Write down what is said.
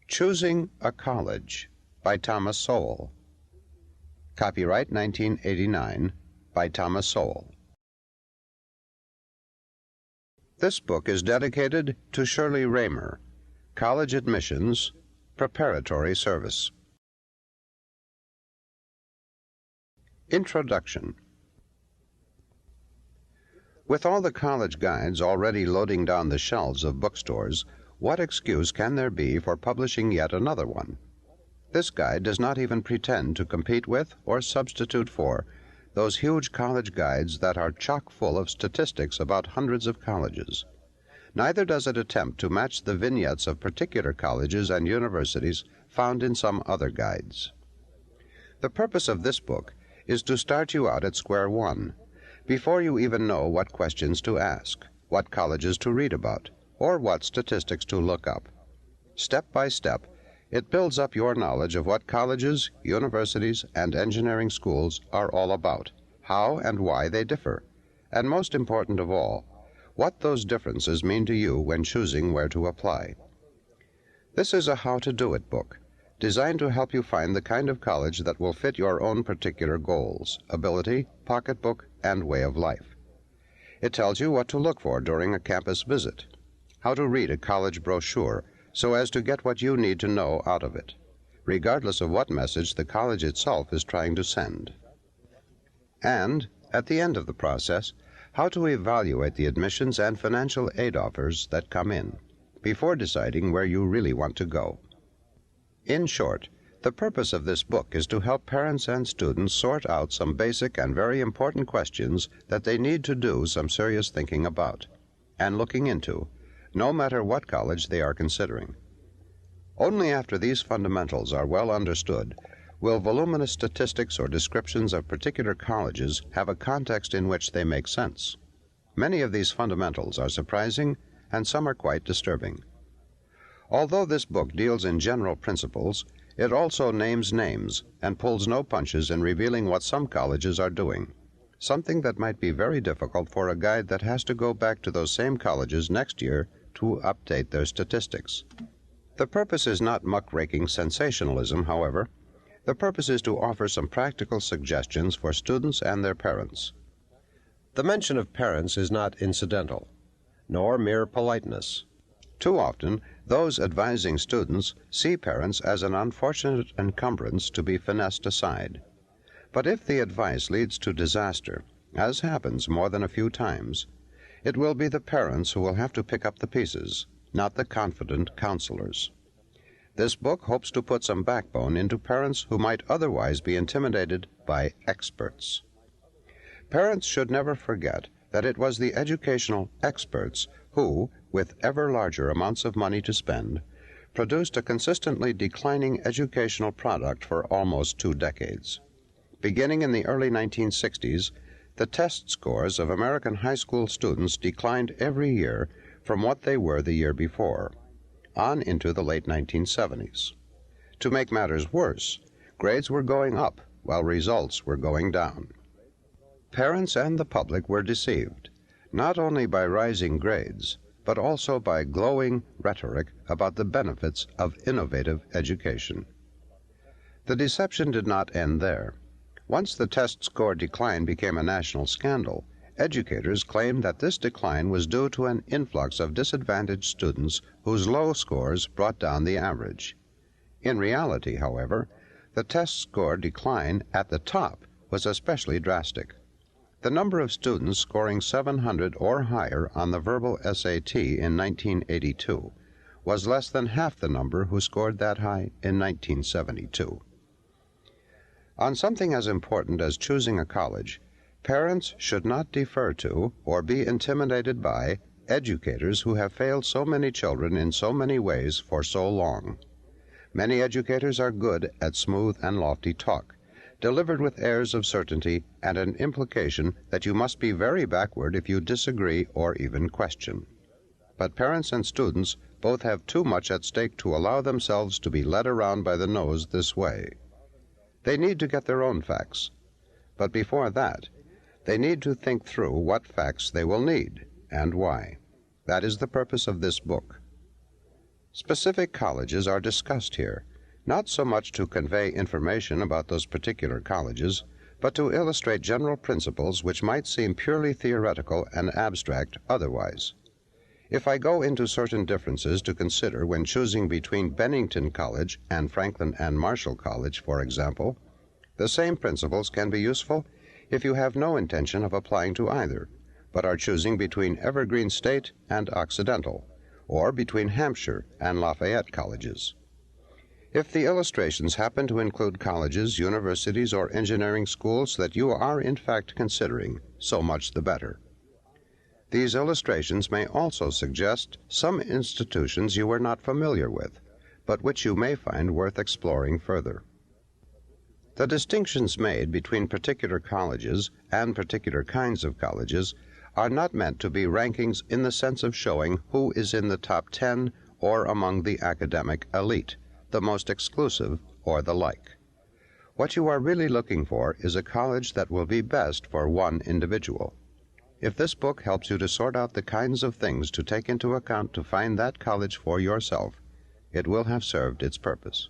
Choosing a College by Thomas Sowell. Copyright 1989 by Thomas Sowell. This book is dedicated to Shirley Raymer, College Admissions, Preparatory Service. Introduction. With all the college guides already loading down the shelves of bookstores, what excuse can there be for publishing yet another one? This guide does not even pretend to compete with or substitute for those huge college guides that are chock full of statistics about hundreds of colleges. Neither does it attempt to match the vignettes of particular colleges and universities found in some other guides. The purpose of this book is to start you out at square one, before you even know what questions to ask, what colleges to read about, or what statistics to look up. Step by step, it builds up your knowledge of what colleges, universities, and engineering schools are all about, how and why they differ, and most important of all, what those differences mean to you when choosing where to apply. This is a how-to-do-it book, designed to help you find the kind of college that will fit your own particular goals, ability, pocketbook, and way of life. It tells you what to look for during a campus visit, how to read a college brochure so as to get what you need to know out of it, regardless of what message the college itself is trying to send. And, at the end of the process, how to evaluate the admissions and financial aid offers that come in, before deciding where you really want to go. In short, the purpose of this book is to help parents and students sort out some basic and very important questions that they need to do some serious thinking about and looking into, no matter what college they are considering. Only after these fundamentals are well understood will voluminous statistics or descriptions of particular colleges have a context in which they make sense. Many of these fundamentals are surprising, and some are quite disturbing. Although this book deals in general principles, it also names names and pulls no punches in revealing what some colleges are doing, something that might be very difficult for a guide that has to go back to those same colleges next year to update their statistics. The purpose is not muckraking sensationalism, however. The purpose is to offer some practical suggestions for students and their parents. The mention of parents is not incidental, nor mere politeness. Too often, those advising students see parents as an unfortunate encumbrance to be finessed aside. But if the advice leads to disaster, as happens more than a few times, it will be the parents who will have to pick up the pieces, not the confident counselors. This book hopes to put some backbone into parents who might otherwise be intimidated by experts. Parents should never forget that it was the educational experts who, with ever larger amounts of money to spend, produced a consistently declining educational product for almost 2 decades. Beginning in the early 1960s, the test scores of American high school students declined every year from what they were the year before, on into the late 1970s. To make matters worse, grades were going up while results were going down. Parents and the public were deceived, not only by rising grades, but also by glowing rhetoric about the benefits of innovative education. The deception did not end there. Once the test score decline became a national scandal, educators claimed that this decline was due to an influx of disadvantaged students whose low scores brought down the average. In reality, however, the test score decline at the top was especially drastic. The number of students scoring 700 or higher on the verbal SAT in 1982 was less than half the number who scored that high in 1972. On something as important as choosing a college, parents should not defer to or be intimidated by educators who have failed so many children in so many ways for so long. Many educators are good at smooth and lofty talk, delivered with airs of certainty and an implication that you must be very backward if you disagree or even question. But parents and students both have too much at stake to allow themselves to be led around by the nose this way. They need to get their own facts, but before that, they need to think through what facts they will need and why. That is the purpose of this book. Specific colleges are discussed here, not so much to convey information about those particular colleges, but to illustrate general principles which might seem purely theoretical and abstract otherwise. If I go into certain differences to consider when choosing between Bennington College and Franklin and Marshall College, for example, the same principles can be useful if you have no intention of applying to either, but are choosing between Evergreen State and Occidental, or between Hampshire and Lafayette colleges. If the illustrations happen to include colleges, universities, or engineering schools that you are in fact considering, so much the better. These illustrations may also suggest some institutions you are not familiar with, but which you may find worth exploring further. The distinctions made between particular colleges and particular kinds of colleges are not meant to be rankings in the sense of showing who is in the top 10 or among the academic elite, the most exclusive, or the like. What you are really looking for is a college that will be best for one individual. If this book helps you to sort out the kinds of things to take into account to find that college for yourself, it will have served its purpose.